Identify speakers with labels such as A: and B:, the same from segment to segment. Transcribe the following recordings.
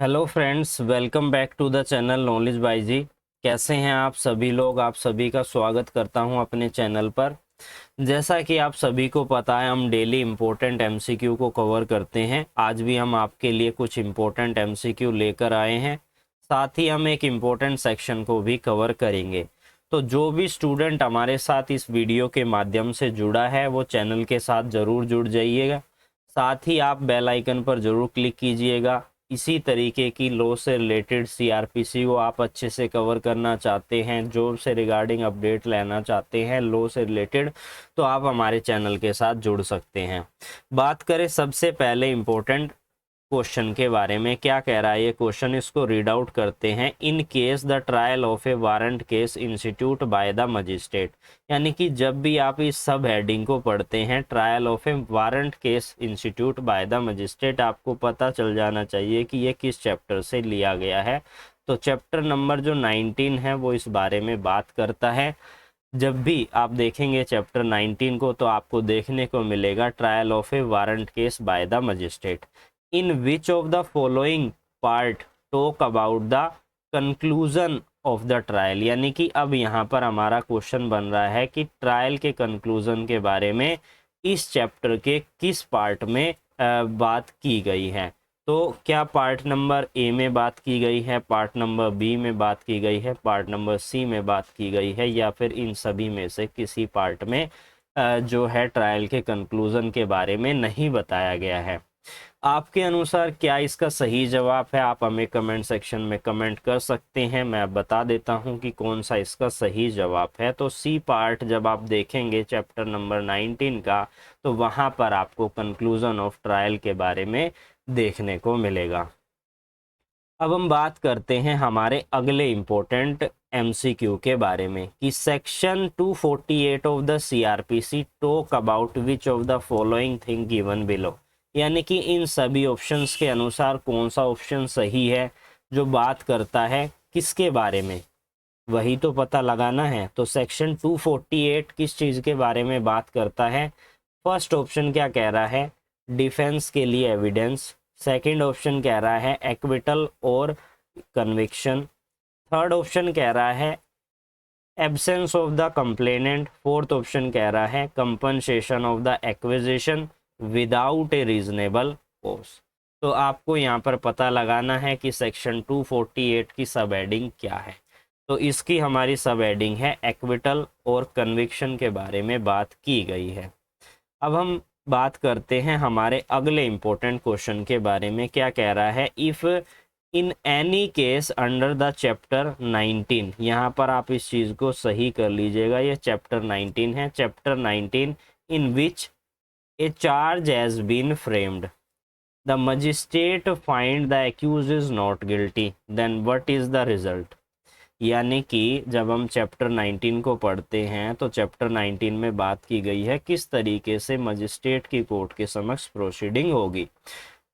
A: Hello friends, welcome back to the channel knowledge by G. कैसे हैं आप सभी लोग? आप सभी का स्वागत करता हूं अपने चैनल पर। जैसा कि आप सभी को पता है, हम डेली इम्पोर्टेंट एमसीक्यू को कवर करते हैं। आज भी हम आपके लिए कुछ इम्पोर्टेंट एमसीक्यू लेकर आए हैं। साथ ही हम एक इम्पोर्टेंट सेक्शन को भी कवर करेंगे। तो जो भी स्टूडेंट हमारे साथ इस वीडियो के माध्यम से जुड़ा है वो चैनल के साथ ज़रूर जुड़ जाइएगा। साथ ही आप बेल आइकन पर ज़रूर क्लिक कीजिएगा। इसी तरीके की लॉ से रिलेटेड सीआरपीसी को आप अच्छे से कवर करना चाहते हैं, जॉब से रिगार्डिंग अपडेट लेना चाहते हैं लॉ से रिलेटेड, तो आप हमारे चैनल के साथ जुड़ सकते हैं। बात करें सबसे पहले इम्पोर्टेंट क्वेश्चन के बारे में। क्या कह रहा है ये क्वेश्चन, इसको रीड आउट करते हैं। In case the trial of A warrant case institute bye the magistrate, यानी कि जब भी आप इस सब हेडिंग को पढ़ते हैं, trial of A warrant case institute bye the magistrate, आपको पता चल जाना चाहिए कि ये किस चैप्टर से लिया गया है। तो चैप्टर नंबर जो 19 है वो इस बारे में बात करता है। जब भी आप देखेंगे चैप्टर 19 को तो आपको देखने को मिलेगा trial of A warrant case by the magistrate. In which of the following part talk about the conclusion of the trial, यानी कि अब यहाँ पर हमारा क्वेश्चन बन रहा है कि ट्रायल के कंक्लूजन के बारे में इस चैप्टर के किस पार्ट में बात की गई है। तो क्या पार्ट नंबर ए में बात की गई है, पार्ट नंबर बी में बात की गई है, पार्ट नंबर सी में बात की गई है, या फिर इन सभी में से किसी पार्ट में जो है ट्रायल के कंक्लूजन के बारे में नहीं बताया गया है। आपके अनुसार क्या इसका सही जवाब है? आप हमें कमेंट सेक्शन में कमेंट कर सकते हैं। मैं बता देता हूं कि कौन सा इसका सही जवाब है। तो सी पार्ट जब आप देखेंगे चैप्टर नंबर 19 का, तो वहां पर आपको कंक्लूजन ऑफ ट्रायल के बारे में देखने को मिलेगा। अब हम बात करते हैं हमारे अगले इम्पोर्टेंट एमसीक्यू के बारे में कि section 248 of the CrPC talk about which of the following thing given below, यानी कि इन सभी ऑप्शंस के अनुसार कौन सा ऑप्शन सही है जो बात करता है किसके बारे में, वही तो पता लगाना है। तो सेक्शन 248 किस चीज़ के बारे में बात करता है? फर्स्ट ऑप्शन क्या कह रहा है? डिफेंस के लिए एविडेंस। सेकंड ऑप्शन कह रहा है एक्विटल और कन्विक्शन। थर्ड ऑप्शन कह रहा है absence of the complainant. Fourth option कह रहा है compensation of the acquisition without A reasonable cause. तो आपको यहाँ पर पता लगाना है कि सेक्शन 248 की सब हेडिंग क्या है। तो इसकी हमारी सब हेडिंग है एक्विटल और कन्विक्शन के बारे में बात की गई है। अब हम बात करते हैं हमारे अगले इम्पोर्टेंट क्वेश्चन के बारे में। क्या कह रहा है? If in any case under the chapter 19, यहाँ पर आप इस चीज़ को सही कर लीजिएगा, ये चैप्टर 19 है। Chapter 19 in which a charge has been framed, the magistrate find the accuse is not guilty, then what is the result. यानी कि जब हम चैप्टर 19 को पढ़ते हैं तो चैप्टर 19 में बात की गई है किस तरीके से मजिस्ट्रेट की कोर्ट के समक्ष प्रोसीडिंग होगी,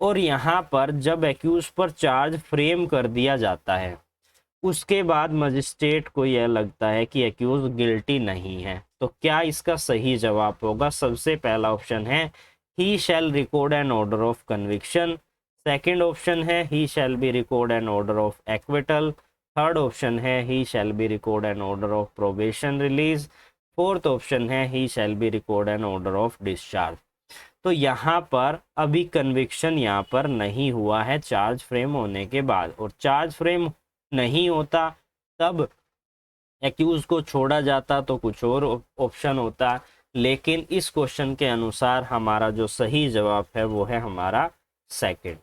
A: और यहाँ पर जब एक्यूज पर चार्ज फ्रेम कर दिया जाता है उसके बाद मजिस्ट्रेट को यह लगता है कि एक्यूज गिल्टी नहीं है, तो क्या इसका सही जवाब होगा? सबसे पहला ऑप्शन है he shall record an order of conviction. Second option है he shall be record an order of acquittal. Third option है he shall be record an order of probation release. Fourth option है he shall be record an order of discharge. तो यहाँ पर अभी conviction यहाँ पर नहीं हुआ है चार्ज फ्रेम होने के बाद, और चार्ज फ्रेम नहीं होता तब एक्यूज को छोड़ा जाता तो कुछ और ऑप्शन होता, लेकिन इस क्वेश्चन के अनुसार हमारा जो सही जवाब है वो है हमारा सेकंड।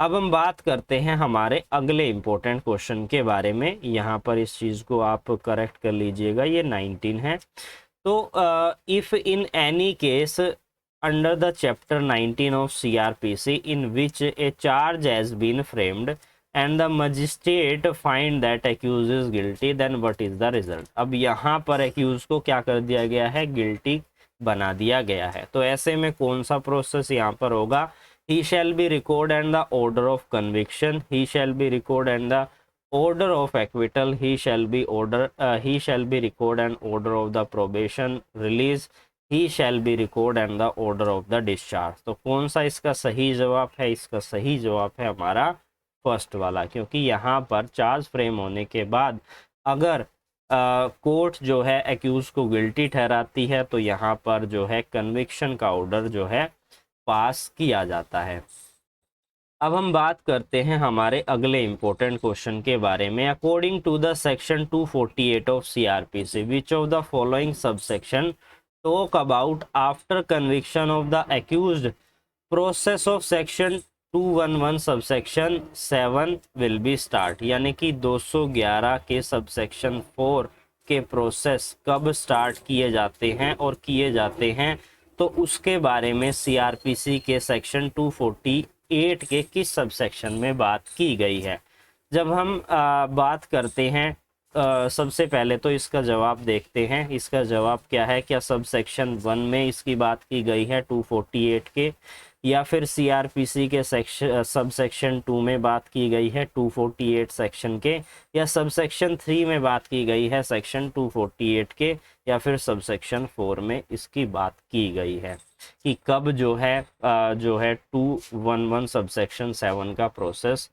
A: अब हम बात करते हैं हमारे अगले इम्पोर्टेंट क्वेश्चन के बारे में। यहाँ पर इस चीज़ को आप करेक्ट कर लीजिएगा, ये 19 है। तो if in any case under the chapter 19 of CrPC in which a charge has been framed and the magistrate find that accuse is guilty, then what is the result. अब यहाँ पर एक्यूज को क्या कर दिया गया है? गिल्टी बना दिया गया है। तो ऐसे में कौन सा प्रोसेस यहाँ पर होगा? He shall be record and the order of conviction, he shall be record and the order of acquittal, he shall be record and order of the probation release, he shall be record and the order of the discharge। तो कौन सा इसका सही जवाब है? इसका सही जवाब है हमारा फर्स्ट वाला, क्योंकि यहाँ पर चार्ज फ्रेम होने के बाद अगर कोर्ट जो है एक्यूज को गिल्टी ठहराती है तो यहाँ पर जो है कन्विक्शन का ऑर्डर जो है पास किया जाता है। अब हम बात करते हैं हमारे अगले इंपॉर्टेंट क्वेश्चन के बारे में। According to the section 248 of CrPC which of the following subsection talk about after conviction of the accused process of section 211 subsection 7 will be start, यानी कि 211 के सबसेक्शन 4 के प्रोसेस कब स्टार्ट किए जाते हैं और किए जाते हैं, तो उसके बारे में सीआरपीसी के सेक्शन 248 के किस सबसेक्शन में बात की गई है। जब हम बात करते हैं सबसे पहले तो इसका जवाब देखते हैं। इसका जवाब क्या है, क्या सबसेक्शन 1 में इसकी बात की गई है 248 के, या फिर सीआरपीसी के सेक्शन सबसेक्शन 2 में बात की गई है 248 सेक्शन के, या सबसेक्शन 3 में बात की गई है सेक्शन 248 के, या फिर सबसेक्शन 4 में इसकी बात की गई है कि कब जो है 211 सबसेक्शन 7 का प्रोसेस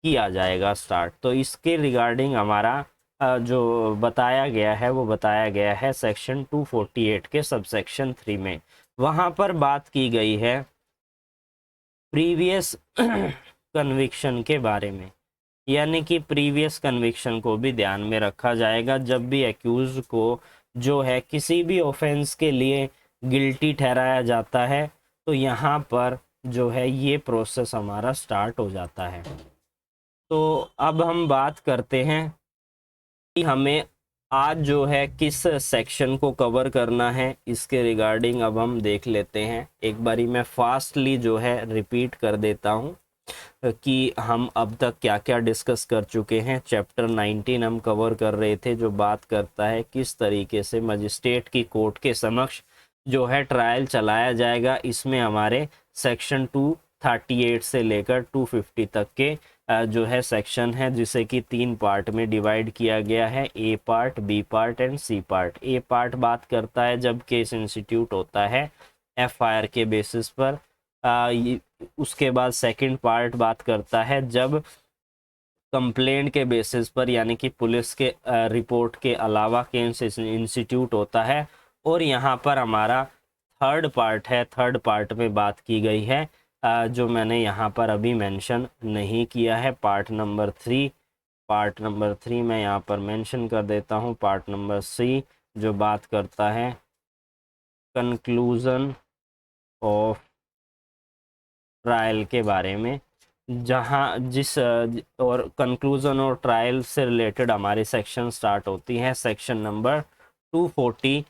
A: किया जाएगा स्टार्ट। तो इसके रिगार्डिंग हमारा जो बताया गया है वो बताया गया है सेक्शन 248 के सबसेक्शन 3 में। वहाँ पर बात की गई है प्रीवियस कन्विक्शन के बारे में, यानी कि प्रीवियस कन्विक्शन को भी ध्यान में रखा जाएगा। जब भी एक्यूज को जो है किसी भी ऑफेंस के लिए गिल्टी ठहराया जाता है तो यहाँ पर जो है ये प्रोसेस हमारा स्टार्ट हो जाता है। तो अब हम बात करते हैं कि हमें आज जो है किस सेक्शन को कवर करना है, इसके रिगार्डिंग अब हम देख लेते हैं। एक बारी मैं फास्टली जो है रिपीट कर देता हूँ कि हम अब तक क्या क्या डिस्कस कर चुके हैं। चैप्टर 19 हम कवर कर रहे थे, जो बात करता है किस तरीके से मजिस्ट्रेट की कोर्ट के समक्ष जो है ट्रायल चलाया जाएगा। इसमें हमारे सेक्शन 238 से लेकर 250 तक के जो है सेक्शन है, जिसे कि 3 पार्ट में डिवाइड किया गया है, A part, B part and C part. A part बात करता है जब केस इंस्टीट्यूट होता है एफआईआर के बेसिस पर। उसके बाद सेकंड पार्ट बात करता है जब कंप्लेंट के बेसिस पर, यानी कि पुलिस के रिपोर्ट के अलावा केस इंस्टीट्यूट होता है। और यहाँ पर हमारा थर्ड पार्ट है, थर्ड पार्ट में बात की गई है जो मैंने यहाँ पर अभी मेंशन नहीं किया है, पार्ट नंबर 3। पार्ट नंबर 3 मैं यहाँ पर मेंशन कर देता हूँ। पार्ट नंबर सी जो बात करता है कंक्लूजन ऑफ ट्रायल के बारे में, जहाँ जिस और कंक्लूजन और ट्रायल से रिलेटेड हमारी सेक्शन स्टार्ट होती है सेक्शन नंबर 248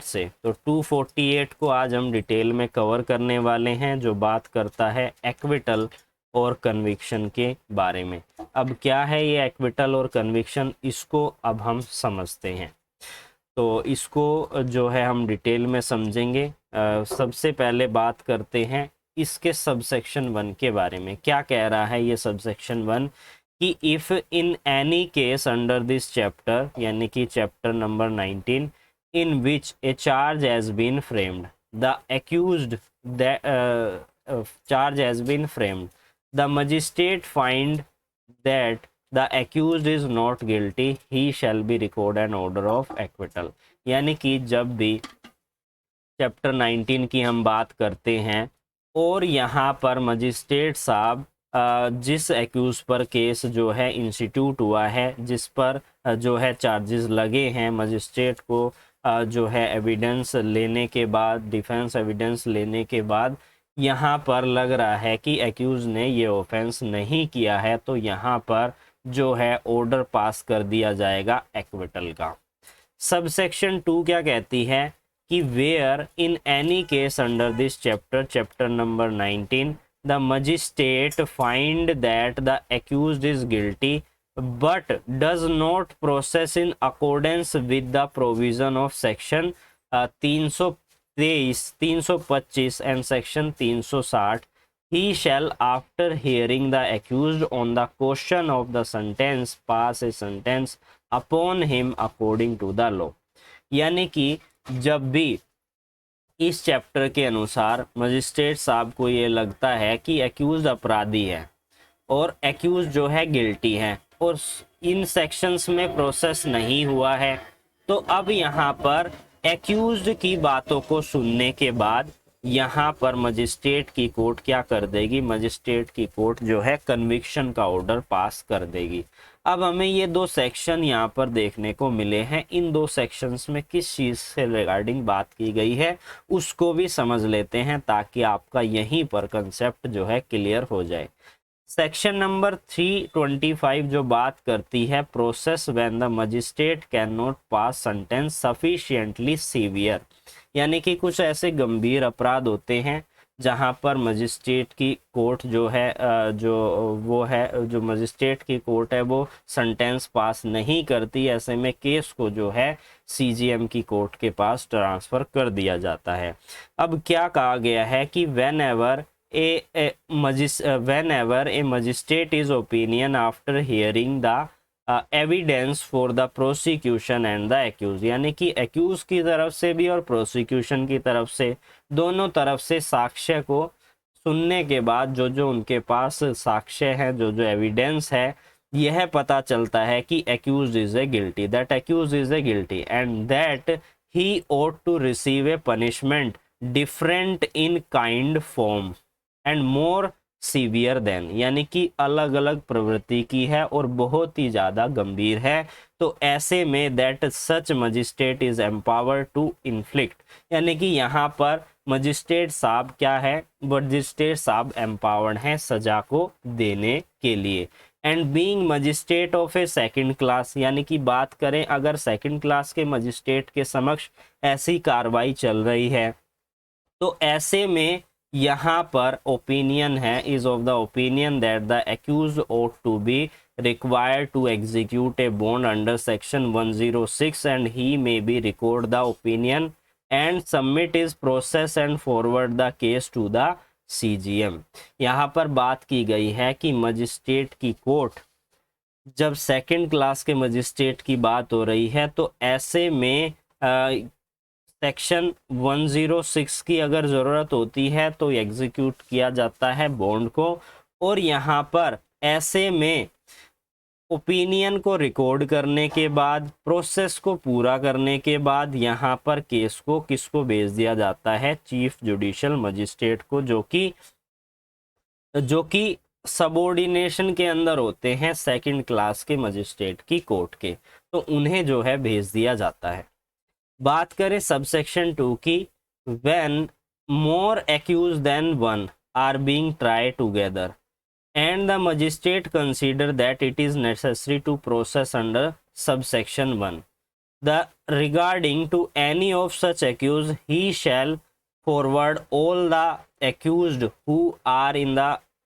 A: से। तो 248 को आज हम डिटेल में कवर करने वाले हैं, जो बात करता है एक्विटल और कन्विक्शन के बारे में। अब क्या है ये एक्विटल और कन्विक्शन, इसको अब हम समझते हैं। तो इसको जो है हम डिटेल में समझेंगे। सबसे पहले बात करते हैं इसके सबसेक्शन 1 के बारे में। क्या कह रहा है ये सबसेक्शन 1 कि if in any case under this chapter, यानी कि chapter number 19, in which a charge has been framed, the accused charge has been framed, the magistrate find that the accused is not guilty, he shall be record an order of acquittal। यानी कि जब भी chapter 19 की हम बात करते हैं और यहाँ पर मजिस्ट्रेट साहब जिस एक्यूज पर केस जो है इंस्टीट्यूट हुआ है, जिस पर जो है चार्जेस लगे हैं, मजिस्ट्रेट को जो है एविडेंस लेने के बाद, डिफेंस एविडेंस लेने के बाद यहाँ पर लग रहा है कि एक्यूज ने ये ऑफेंस नहीं किया है, तो यहाँ पर जो है ऑर्डर पास कर दिया जाएगा एक्विटल का। सबसेक्शन 2 क्या कहती है कि where in any case under this chapter, chapter number 19, the magistrate find that the accused is guilty but does not process in accordance with the provision of section 323, 325 and section 360, he shall after hearing the accused on the question of the sentence pass a sentence upon him according to the law। यानी कि जब भी इस chapter के अनुसार magistrate साहब को ये लगता है कि एक्यूज अपराधी है और एक्यूज जो है गिल्टी है और इन सेक्शंस में प्रोसेस नहीं हुआ है। तो अब यहाँ पर एक्यूज्ड की बातों को सुनने के बाद यहाँ पर मजिस्ट्रेट की कोर्ट क्या कर देगी, मजिस्ट्रेट की कोर्ट जो है कन्विक्शन का ऑर्डर पास कर देगी। अब हमें ये दो सेक्शन यहाँ पर देखने को मिले हैं, इन दो सेक्शंस में किस चीज़ से रिगार्डिंग बात की गई है उसको भी समझ लेते हैं ताकि आपका यहीं पर कंसेप्ट जो है क्लियर हो जाए। सेक्शन नंबर 325 जो बात करती है process when the magistrate can not pass sentence sufficiently severe, यानी कि कुछ ऐसे गंभीर अपराध होते हैं जहां पर मजिस्ट्रेट की कोर्ट जो है जो मजिस्ट्रेट की कोर्ट है वो सेंटेंस पास नहीं करती, ऐसे में केस को जो है सीजीएम की कोर्ट के पास ट्रांसफ़र कर दिया जाता है। अब क्या कहा गया है कि whenever a magistrate is opinion after hearing the evidence for the prosecution and the accuse, यानी कि एक्यूज की तरफ से भी और प्रोसिक्यूशन की तरफ से दोनों तरफ से साक्ष्य को सुनने के बाद जो जो उनके पास साक्ष्य है, जो जो एविडेंस है, यह पता चलता है कि accuse is a guilty, that accuse is a guilty and that he ought to receive a punishment different in kind form and more severe than, यानी कि अलग अलग प्रवृत्ति की है और बहुत ही ज़्यादा गंभीर है। तो ऐसे में that such magistrate is empowered to inflict, यानी कि यहाँ पर मजिस्ट्रेट साहब क्या है, मजिस्ट्रेट साहब एम्पावर्ड हैं सजा को देने के लिए। And being magistrate of A second class, यानी कि बात करें अगर सेकंड क्लास के मजिस्ट्रेट के समक्ष ऐसी कार्रवाई चल रही है तो ऐसे में यहाँ पर ओपिनियन है, is of the opinion that the accuse ought to be required to execute a bond under section 106 and he may be record the opinion and submit his process and forward the case to the CGM। यहाँ पर बात की गई है कि magistrate की court, जब second class के मजिस्ट्रेट की बात हो रही है तो ऐसे में सेक्शन 106 की अगर ज़रूरत होती है तो एग्जीक्यूट किया जाता है बॉन्ड को, और यहाँ पर ऐसे में ओपिनियन को रिकॉर्ड करने के बाद, प्रोसेस को पूरा करने के बाद यहाँ पर केस को किसको भेज दिया जाता है, चीफ जुडिशियल मजिस्ट्रेट को, जो कि सबऑर्डिनेशन के अंदर होते हैं सेकंड क्लास के मजिस्ट्रेट की कोर्ट के, तो उन्हें जो है भेज दिया जाता है। बात करें सबसेक्शन 2 की, when more accuse than one are being try together and the magistrate consider that it is necessary to process under subsection 1 the regarding to any of such accuse he shall forward all the accused who are in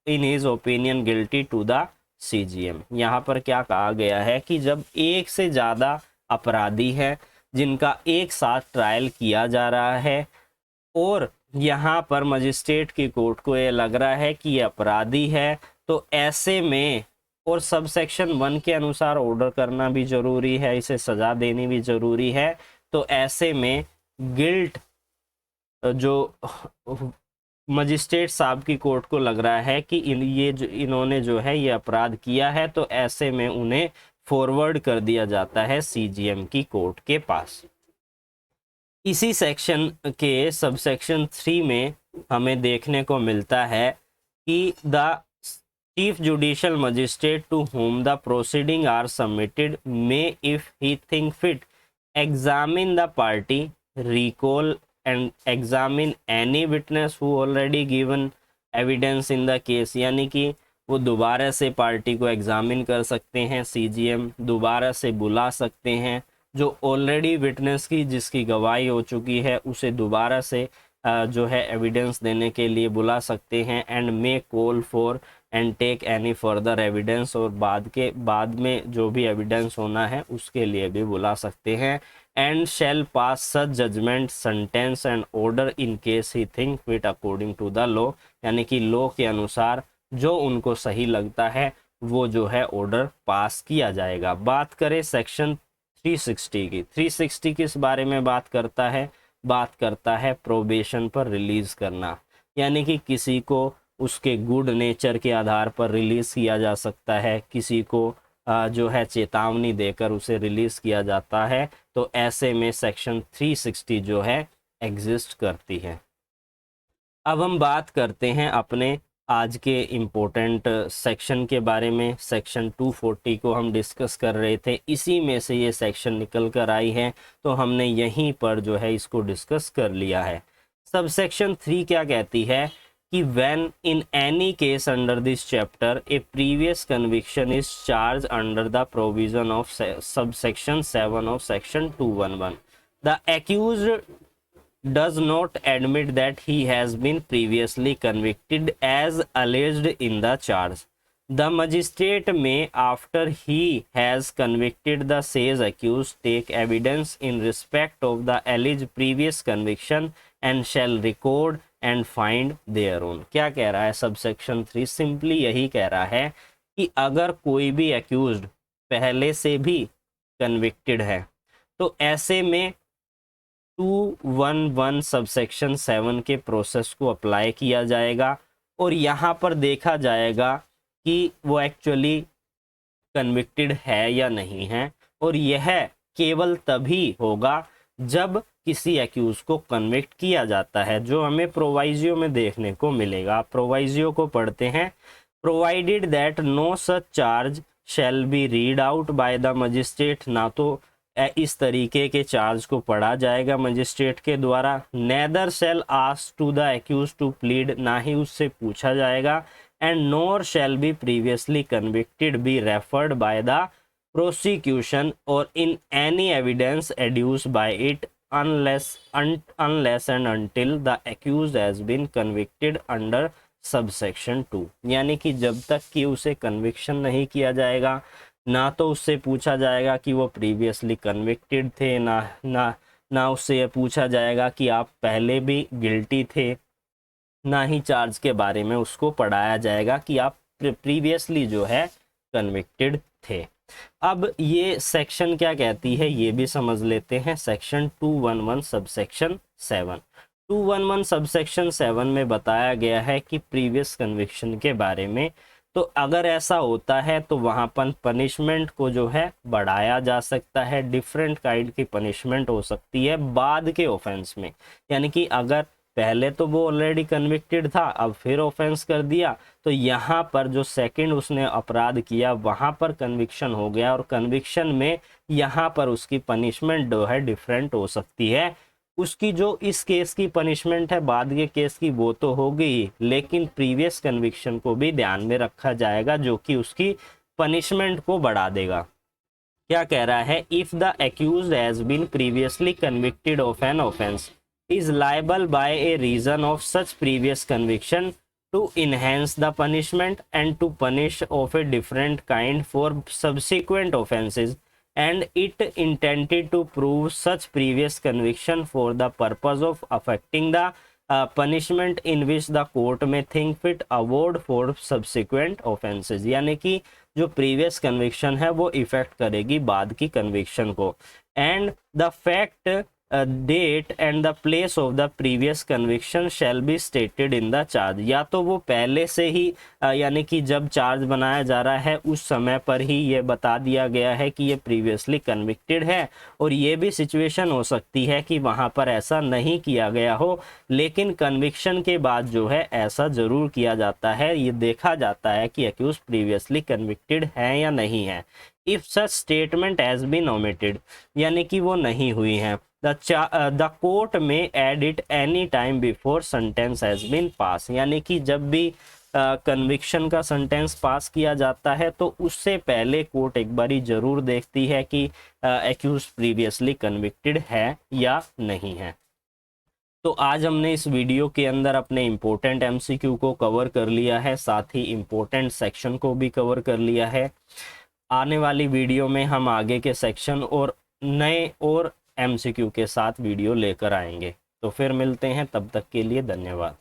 A: his opinion guilty to the CJM. यहाँ पर क्या कहा गया है कि जब एक से ज़्यादा अपराधी हैं जिनका एक साथ ट्रायल किया जा रहा है और यहाँ पर मजिस्ट्रेट की कोर्ट को ये लग रहा है कि ये अपराधी है, तो ऐसे में, और सब सेक्शन 1 के अनुसार ऑर्डर करना भी ज़रूरी है, इसे सज़ा देनी भी ज़रूरी है, तो ऐसे में गिल्ट जो मजिस्ट्रेट साहब की कोर्ट को लग रहा है कि इन्होंने जो है ये अपराध किया है, तो ऐसे में उन्हें फॉरवर्ड कर दिया जाता है सीजीएम की कोर्ट के पास। इसी सेक्शन के सबसेक्शन 3 में हमें देखने को मिलता है कि the chief judicial magistrate to whom the proceeding are submitted may if he think fit examine the party, recall and examine any witness who already given evidence in the case, यानी कि वो दोबारा से पार्टी को examine कर सकते हैं, CGM दोबारा से बुला सकते हैं, जो ऑलरेडी विटनेस की जिसकी गवाही हो चुकी है उसे दोबारा से जो है एविडेंस देने के लिए बुला सकते हैं। And may call for and take any further evidence, और बाद में जो भी एविडेंस होना है उसके लिए भी बुला सकते हैं। And shall pass such judgement sentence and order in case he think fit according to the law, यानी कि लॉ के अनुसार जो उनको सही लगता है वो जो है ऑर्डर पास किया जाएगा। बात करें सेक्शन 360 की, 360 किस बारे में बात करता है, बात करता है प्रोबेशन पर रिलीज करना, यानी कि किसी को उसके गुड नेचर के आधार पर रिलीज़ किया जा सकता है, किसी को जो है चेतावनी देकर उसे रिलीज़ किया जाता है। तो ऐसे में सेक्शन 360 जो है एग्जिस्ट करती है। अब हम बात करते हैं अपने आज के इम्पोर्टेंट सेक्शन के बारे में। सेक्शन 240 को हम डिस्कस कर रहे थे, इसी में से ये सेक्शन निकल कर आई है, तो हमने यहीं पर जो है इसको डिस्कस कर लिया है। सब सेक्शन 3 क्या कहती है कि when in any case under this chapter A previous conviction is charge under the provision of sub section 7 of section 211, the accused does not admit that he has been previously convicted as alleged in the charge. The magistrate may, after he has convicted the said accused, take evidence in respect of the alleged previous conviction and shall record and find thereon. क्या कह रहा है subsection 3? Simply यही कह रहा है कि अगर कोई भी एक्यूज्ड पहले से भी कन्विक्टेड है तो ऐसे में 211 सबसेक्शन 7 के प्रोसेस को अप्लाई किया जाएगा और यहाँ पर देखा जाएगा कि वो एक्चुअली कन्विक्टेड है या नहीं है। और यह केवल तभी होगा जब किसी एक्यूज को कन्विक्ट किया जाता है, जो हमें प्रोवाइजियो में देखने को मिलेगा। प्रोवाइजियो को पढ़ते हैं। Provided that no such charge shall be read out by the magistrate, ना तो इस तरीके के चार्ज को पढ़ा जाएगा मजिस्ट्रेट के द्वारा। Neither shall ask to the accuse to plead, ना ही उससे पूछा जाएगा। And nor shall be previously convicted be referred by the prosecution और in any evidence adduce by it unless and until the accuse has been convicted under subsection 2। यानी कि जब तक कि उसे कन्विक्शन नहीं किया जाएगा, ना तो उससे पूछा जाएगा कि वो प्रीवियसली कन्विक्टेड थे, ना उससे ये पूछा जाएगा कि आप पहले भी गिल्टी थे, ना ही चार्ज के बारे में उसको पढ़ाया जाएगा कि आप प्रीवियसली जो है कन्विक्टेड थे। अब ये सेक्शन क्या कहती है ये भी समझ लेते हैं। Section 211 subsection 7। 211 सबसेक्शन 7 में बताया गया है कि प्रीवियस कन्विक्शन के बारे में, तो अगर ऐसा होता है तो वहाँ पर पनिशमेंट को जो है बढ़ाया जा सकता है। डिफरेंट काइंड की पनिशमेंट हो सकती है बाद के ऑफेंस में। यानी कि अगर पहले तो वो ऑलरेडी कन्विक्टेड था, अब फिर ऑफेंस कर दिया, तो यहाँ पर जो सेकंड उसने अपराध किया वहाँ पर कन्विक्शन हो गया, और कन्विक्शन में यहाँ पर उसकी पनिशमेंट जो है डिफरेंट हो सकती है। उसकी जो इस केस की पनिशमेंट है बाद के केस की वो तो हो गई, लेकिन प्रीवियस कन्विक्शन को भी ध्यान में रखा जाएगा जो कि उसकी पनिशमेंट को बढ़ा देगा। क्या कह रहा है? If the accused has been previously convicted of an offence is liable by a reason of such previous conviction to enhance the punishment and to punish of a different kind for subsequent offences and it intended to prove such previous conviction for the purpose of affecting the punishment in which the court may think fit award for subsequent offenses। यानी कि जो previous conviction है वो effect करेगी बाद की conviction को। and the fact date and the place of the previous conviction shall be stated in the charge। या तो वो पहले से ही यानी कि जब चार्ज बनाया जा रहा है उस समय पर ही ये बता दिया गया है कि ये प्रीवियसली कन्विक्टेड है, और ये भी सिचुएशन हो सकती है कि वहाँ पर ऐसा नहीं किया गया हो, लेकिन कन्विक्शन के बाद जो है ऐसा ज़रूर किया जाता है, ये देखा जाता है कि एक्यूज प्रीवियसली कन्विक्टेड है या नहीं है। If such statement has been omitted, यानी कि वो नहीं हुई हैं, द कोर्ट में add it any time before sentence has been pass. यानी कि जब भी कन्विक्शन का सेंटेंस पास किया जाता है तो उससे पहले कोर्ट एक बारी ज़रूर देखती है कि एक्यूज प्रीवियसली कन्विक्टेड है या नहीं है। तो आज हमने इस वीडियो के अंदर अपने इम्पोर्टेंट एमसीक्यू को कवर कर लिया है, साथ ही इम्पोर्टेंट सेक्शन को भी कवर कर लिया है। आने वाली वीडियो में हम आगे के सेक्शन और नए और एमसीक्यू के साथ वीडियो लेकर आएंगे। तो फिर मिलते हैं, तब तक के लिए धन्यवाद।